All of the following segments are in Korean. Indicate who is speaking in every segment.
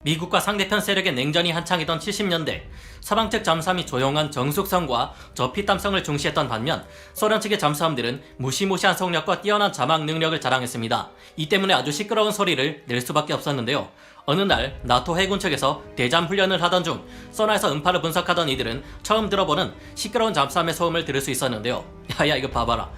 Speaker 1: 미국과 상대편 세력의 냉전이 한창이던 70년대, 서방 측 잠수함이 조용한 정숙성과 저피땀성을 중시했던 반면 소련 측의 잠수함들은 무시무시한 속력과 뛰어난 자막 능력을 자랑했습니다. 이 때문에 아주 시끄러운 소리를 낼 수밖에 없었는데요. 어느 날 나토 해군 측에서 대잠 훈련을 하던 중 소나에서 음파를 분석하던 이들은 처음 들어보는 시끄러운 잠수함의 소음을 들을 수 있었는데요. 야야 이거 봐봐라.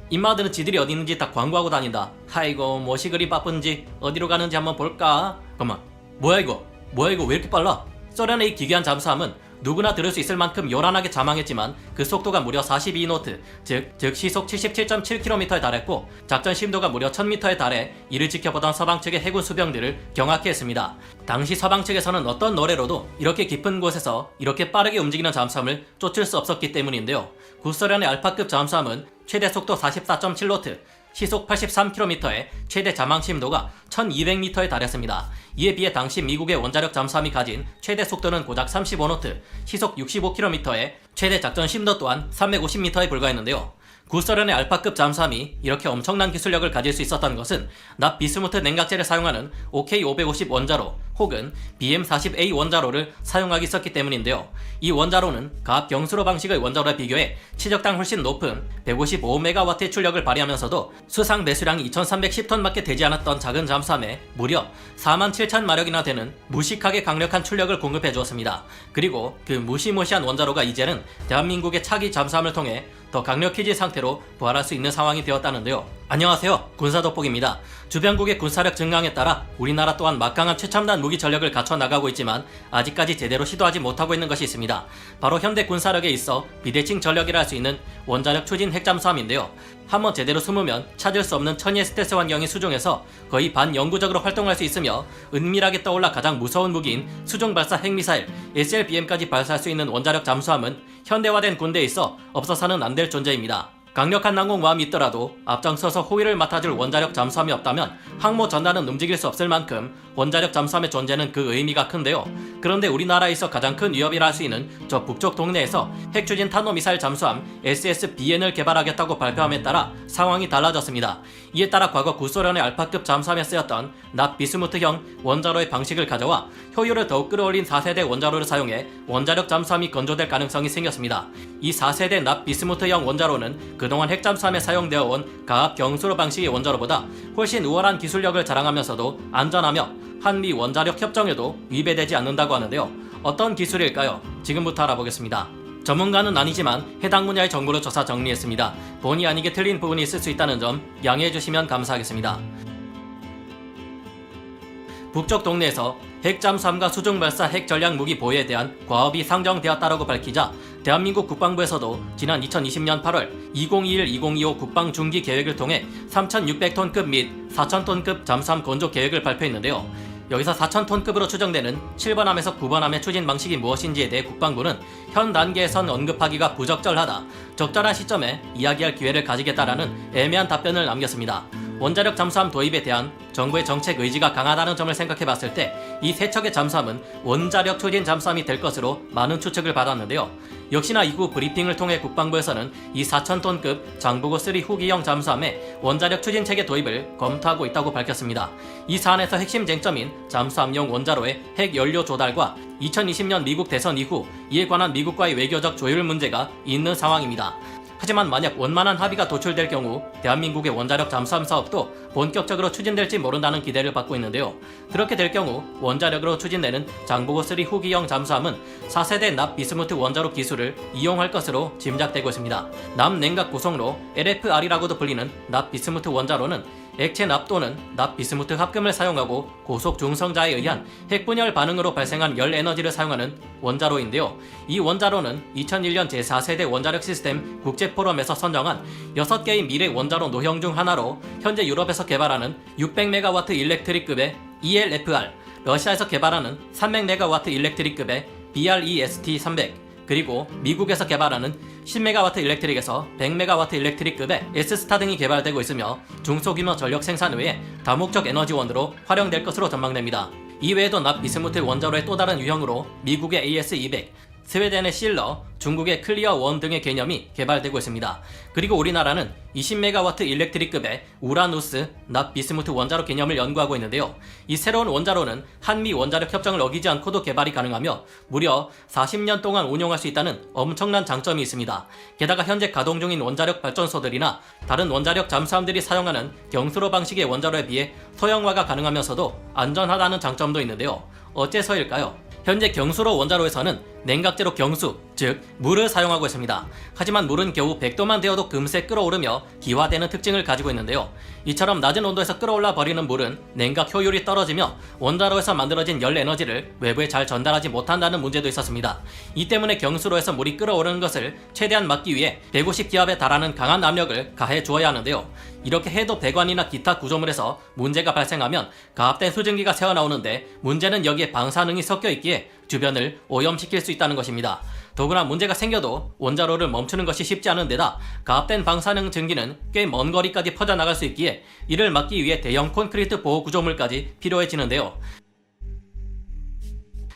Speaker 1: 인마들은 지들이 어디 있는지 다 광고하고 다닌다. 아이고 뭐시 그리 바쁜지 어디로 가는지 한번 볼까? 잠깐만, 뭐야 이거 왜 이렇게 빨라? 소련의 이 기괴한 잠수함은 누구나 들을 수 있을 만큼 요란하게 자망했지만 그 속도가 무려 42노트, 즉 시속 77.7km에 달했고 작전 심도가 무려 1000m에 달해 이를 지켜보던 서방 측의 해군 수병들을 경악해 했습니다. 당시 서방 측에서는 어떤 노래로도 이렇게 깊은 곳에서 이렇게 빠르게 움직이는 잠수함을 쫓을 수 없었기 때문인데요. 구소련의 알파급 잠수함은 최대 속도 44.7노트, 시속 83km에 최대 자망 심도가 1200m에 달했습니다. 이에 비해 당시 미국의 원자력 잠수함이 가진 최대 속도는 고작 35노트, 시속 65km에 최대 작전 심도 또한 350m에 불과했는데요. 구소련의 알파급 잠수함이 이렇게 엄청난 기술력을 가질 수 있었던 것은 납 비스무트 냉각제를 사용하는 OK550 원자로 혹은 BM40A 원자로를 사용하기 있었기 때문인데요. 이 원자로는 가압 경수로 방식의 원자로에 비교해 최적당 훨씬 높은 155MW의 출력을 발휘하면서도 수상 배수량이 2310톤밖에 되지 않았던 작은 잠수함에 무려 47,000마력이나 되는 무식하게 강력한 출력을 공급해 주었습니다. 그리고 그 무시무시한 원자로가 이제는 대한민국의 차기 잠수함을 통해 더 강력해진 상태로 부활할 수 있는 상황이 되었다는데요. 안녕하세요, 군사돋보기입니다. 주변국의 군사력 증강에 따라 우리나라 또한 막강한 최첨단 무기 전력을 갖춰 나가고 있지만 아직까지 제대로 시도하지 못하고 있는 것이 있습니다. 바로 현대 군사력에 있어 비대칭 전력이라 할 수 있는 원자력 추진 핵잠수함인데요. 한번 제대로 숨으면 찾을 수 없는 천의 스텔스 환경인 수중에서 거의 반영구적으로 활동할 수 있으며 은밀하게 떠올라 가장 무서운 무기인 수중발사 핵미사일 SLBM까지 발사할 수 있는 원자력 잠수함은 현대화된 군대에 있어 없어서는 안 될 존재입니다. 강력한 항공모함이 있더라도 앞장서서 호위를 맡아줄 원자력 잠수함이 없다면 항모 전단은 움직일 수 없을 만큼 원자력 잠수함의 존재는 그 의미가 큰데요. 그런데 우리나라에서 가장 큰 위협이라 할 수 있는 저 북쪽 동네에서 핵추진 탄도미사일 잠수함 SSBN을 개발하겠다고 발표함에 따라 상황이 달라졌습니다. 이에 따라 과거 구소련의 알파급 잠수함에 쓰였던 납 비스무트형 원자로의 방식을 가져와 효율을 더욱 끌어올린 4세대 원자로를 사용해 원자력 잠수함이 건조될 가능성이 생겼습니다. 이 4세대 납 비스무트형 원자로는 그동안 핵잠수함에 사용되어 온 가압 경수로 방식의 원자로보다 훨씬 우월한 기술력을 자랑하면서도 안전하며 한미 원자력 협정에도 위배되지 않는다고 하는데요. 어떤 기술일까요? 지금부터 알아보겠습니다. 전문가는 아니지만 해당 분야의 정보를 조사 정리했습니다. 본의 아니게 틀린 부분이 있을 수 있다는 점 양해해 주시면 감사하겠습니다. 북쪽 동네에서 핵잠수함과 수중발사 핵전략무기 보유에 대한 과업이 상정되었다라고 밝히자 대한민국 국방부에서도 지난 2020년 8월 2021-2025 국방중기 계획을 통해 3,600톤급 및 4,000톤급 잠수함 건조 계획을 발표했는데요. 여기서 4,000톤급으로 추정되는 7번함에서 9번함의 추진 방식이 무엇인지에 대해 국방부는 현 단계에선 언급하기가 부적절하다, 적절한 시점에 이야기할 기회를 가지겠다라는 애매한 답변을 남겼습니다. 원자력 잠수함 도입에 대한 정부의 정책 의지가 강하다는 점을 생각해봤을 때 이 세 척의 잠수함은 원자력 추진 잠수함이 될 것으로 많은 추측을 받았는데요. 역시나 이후 브리핑을 통해 국방부에서는 이 4,000톤급 장보고 3 후기형 잠수함의 원자력 추진 체계 도입을 검토하고 있다고 밝혔습니다. 이 사안에서 핵심 쟁점인 잠수함용 원자로의 핵 연료 조달과 2020년 미국 대선 이후 이에 관한 미국과의 외교적 조율 문제가 있는 상황입니다. 하지만 만약 원만한 합의가 도출될 경우 대한민국의 원자력 잠수함 사업도 본격적으로 추진될지 모른다는 기대를 받고 있는데요. 그렇게 될 경우 원자력으로 추진되는 장보고 3 후기형 잠수함은 4세대 납 비스무트 원자로 기술을 이용할 것으로 짐작되고 있습니다. 납 냉각 구성로 LFR이라고도 불리는 납 비스무트 원자로는 액체 납 또는 납 비스무트 합금을 사용하고 고속 중성자에 의한 핵분열 반응으로 발생한 열 에너지를 사용하는 원자로인데요. 이 원자로는 2001년 제4세대 원자력 시스템 국제포럼에서 선정한 6개의 미래 원자로 노형 중 하나로 현재 유럽에서 개발하는 600MW 일렉트릭급의 ELFR, 러시아에서 개발하는 300MW 일렉트릭급의 BREST300, 그리고 미국에서 개발하는 10MW 일렉트릭에서 100MW 일렉트릭급의 S스타 등이 개발되고 있으며 중소규모 전력 생산 외에 다목적 에너지원으로 활용될 것으로 전망됩니다. 이외에도 납 비스무트 원자로의 또 다른 유형으로 미국의 AS200, 스웨덴의 실러, 중국의 클리어 원 등의 개념이 개발되고 있습니다. 그리고 우리나라는 20메가와트 일렉트릭급의 우라누스, 납 비스무트 원자로 개념을 연구하고 있는데요. 이 새로운 원자로는 한미 원자력 협정을 어기지 않고도 개발이 가능하며 무려 40년 동안 운용할 수 있다는 엄청난 장점이 있습니다. 게다가 현재 가동 중인 원자력 발전소들이나 다른 원자력 잠수함들이 사용하는 경수로 방식의 원자로에 비해 소형화가 가능하면서도 안전하다는 장점도 있는데요. 어째서일까요? 현재 경수로 원자로에서는 냉각제로 경수, 즉 물을 사용하고 있습니다. 하지만 물은 겨우 100도만 되어도 금세 끓어오르며 기화되는 특징을 가지고 있는데요. 이처럼 낮은 온도에서 끓어올라 버리는 물은 냉각 효율이 떨어지며 원자로에서 만들어진 열 에너지를 외부에 잘 전달하지 못한다는 문제도 있었습니다. 이 때문에 경수로에서 물이 끓어오르는 것을 최대한 막기 위해 150기압에 달하는 강한 압력을 가해 주어야 하는데요. 이렇게 해도 배관이나 기타 구조물에서 문제가 발생하면 가압된 수증기가 새어나오는데 문제는 여기에 방사능이 섞여 있기에 주변을 오염시킬 수 있다는 것입니다. 더구나 문제가 생겨도 원자로를 멈추는 것이 쉽지 않은 데다 가압된 방사능 증기는 꽤 먼 거리까지 퍼져나갈 수 있기에 이를 막기 위해 대형 콘크리트 보호 구조물까지 필요해지는데요.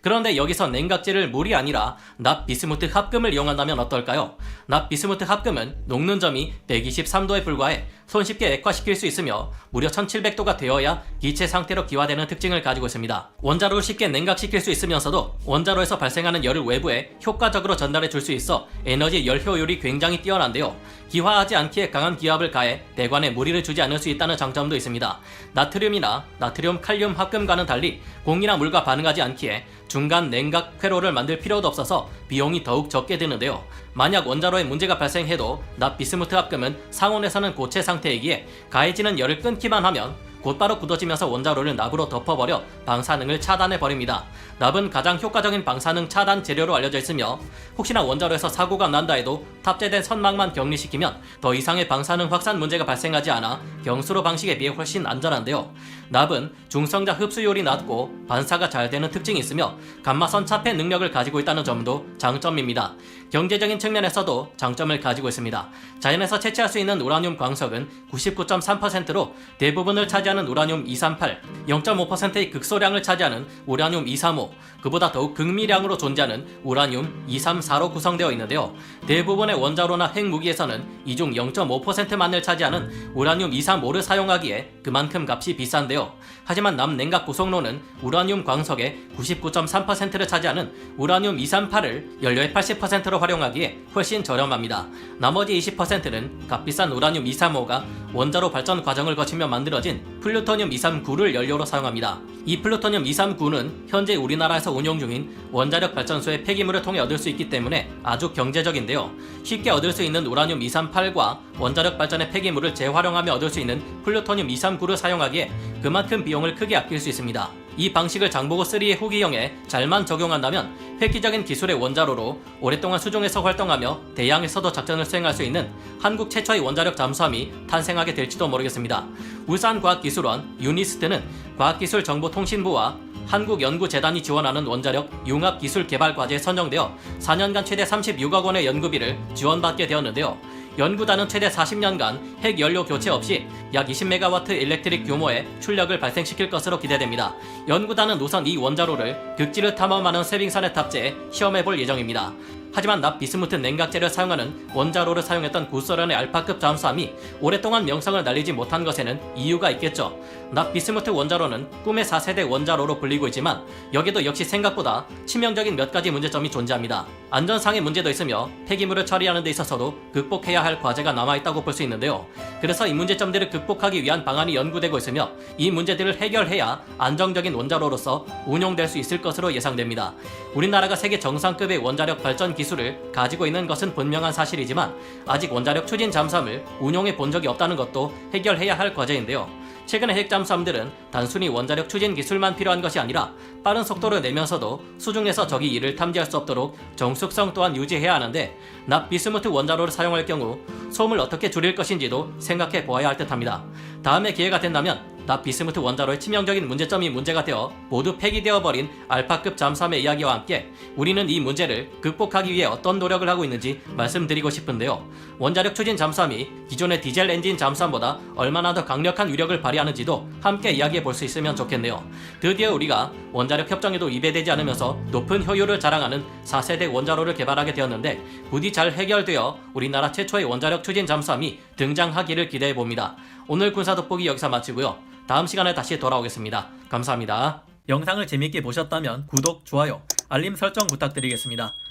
Speaker 1: 그런데 여기서 냉각제를 물이 아니라 납 비스무트 합금을 이용한다면 어떨까요? 납 비스무트 합금은 녹는 점이 123도에 불과해 손쉽게 액화시킬 수 있으며 무려 1700도가 되어야 기체 상태로 기화되는 특징을 가지고 있습니다. 원자로를 쉽게 냉각시킬 수 있으면서도 원자로에서 발생하는 열을 외부에 효과적으로 전달해 줄 수 있어 에너지 열 효율이 굉장히 뛰어난데요. 기화하지 않기에 강한 기압을 가해 배관에 무리를 주지 않을 수 있다는 장점도 있습니다. 나트륨이나 나트륨 칼륨 합금과는 달리 공이나 물과 반응하지 않기에 중간 냉각 회로를 만들 필요도 없어서 비용이 더욱 적게 드는데요. 만약 원자로에 문제가 발생해도 납 비스무트 합금은 상온에서는 고체 상태이기에 가해지는 열을 끊기만 하면 곧바로 굳어지면서 원자로를 납으로 덮어버려 방사능을 차단해버립니다. 납은 가장 효과적인 방사능 차단 재료로 알려져 있으며 혹시나 원자로에서 사고가 난다 해도 탑재된 선망만 격리시키면 더 이상의 방사능 확산 문제가 발생하지 않아 경수로 방식에 비해 훨씬 안전한데요. 납은 중성자 흡수율이 낮고 반사가 잘 되는 특징이 있으며 감마선 차폐 능력을 가지고 있다는 점도 장점입니다. 경제적인 측면에서도 장점을 가지고 있습니다. 자연에서 채취할 수 있는 우라늄 광석은 99.3%로 대부분을 차지하는 우라늄 238, 0.5%의 극소량을 차지하는 우라늄 235, 그보다 더욱 극미량으로 존재하는 우라늄 234로 구성되어 있는데요. 대부분의 원자로나 핵무기에서는 이 중 0.5%만을 차지하는 우라늄 235를 사용하기에 그만큼 값이 비싼데요. 하지만 남냉각 구성로는 우라늄 광석의 99.3%를 차지하는 우라늄 238을 연료의 80%로 활용하기에 훨씬 저렴합니다. 나머지 20%는 값비싼 우라늄 235가 원자로 발전 과정을 거치며 만들어진 플루토늄 239를 연료로 사용합니다. 이 플루토늄 239는 현재 우리나라에서 운용 중인 원자력 발전소의 폐기물을 통해 얻을 수 있기 때문에 아주 경제적인데요. 쉽게 얻을 수 있는 우라늄 238과 원자력 발전의 폐기물을 재활용하며 얻을 수 있는 플루토늄 239를 사용하기에 그만큼 비용을 크게 아낄 수 있습니다. 이 방식을 장보고 3의 후기형에 잘만 적용한다면 획기적인 기술의 원자로로 오랫동안 수중에서 활동하며 대양에서도 작전을 수행할 수 있는 한국 최초의 원자력 잠수함이 탄생하게 될지도 모르겠습니다. 울산과학기술원 유니스트는 과학기술정보통신부와 한국연구재단이 지원하는 원자력 융합기술개발과제에 선정되어 4년간 최대 36억 원의 연구비를 지원받게 되었는데요. 연구단은 최대 40년간 핵연료 교체 없이 약 20메가와트 일렉트릭 규모의 출력을 발생시킬 것으로 기대됩니다. 연구단은 우선 이 원자로를 극지를 탐험하는 쇠빙선에 탑재해 시험해볼 예정입니다. 하지만 납 비스무트 냉각제를 사용하는 원자로를 사용했던 구소련의 알파급 잠수함이 오랫동안 명성을 날리지 못한 것에는 이유가 있겠죠. 납 비스무트 원자로는 꿈의 4세대 원자로로 불리고 있지만 여기도 역시 생각보다 치명적인 몇 가지 문제점이 존재합니다. 안전상의 문제도 있으며 폐기물을 처리하는 데 있어서도 극복해야 할 과제가 남아있다고 볼 수 있는데요. 그래서 이 문제점들을 극복하기 위한 방안이 연구되고 있으며 이 문제들을 해결해야 안정적인 원자로로서 운용될 수 있을 것으로 예상됩니다. 우리나라가 세계 정상급의 원자력 발전 기술을 가지고 있는 것은 분명한 사실이지만 아직 원자력 추진 잠수함을 운용해 본 적이 없다는 것도 해결해야 할 과제인데요. 최근의 핵 잠수함들은 단순히 원자력 추진 기술만 필요한 것이 아니라 빠른 속도를 내면서도 수중에서 적이 이를 탐지할 수 없도록 정숙성 또한 유지해야 하는데 납 비스무트 원자로를 사용할 경우 소음을 어떻게 줄일 것인지도 생각해 보아야 할 듯합니다. 다음에 기회가 된다면 나 비스무트 원자로의 치명적인 문제점이 문제가 되어 모두 폐기되어버린 알파급 잠수함의 이야기와 함께 우리는 이 문제를 극복하기 위해 어떤 노력을 하고 있는지 말씀드리고 싶은데요. 원자력 추진 잠수함이 기존의 디젤 엔진 잠수함보다 얼마나 더 강력한 위력을 발휘하는지도 함께 이야기해 볼 수 있으면 좋겠네요. 드디어 우리가 원자력 협정에도 위배되지 않으면서 높은 효율을 자랑하는 4세대 원자로를 개발하게 되었는데 부디 잘 해결되어 우리나라 최초의 원자력 추진 잠수함이 등장하기를 기대해 봅니다. 오늘 군사 돋보기 여기서 마치고요. 다음 시간에 다시 돌아오겠습니다. 감사합니다. 영상을 재밌게 보셨다면 구독, 좋아요, 알림 설정 부탁드리겠습니다.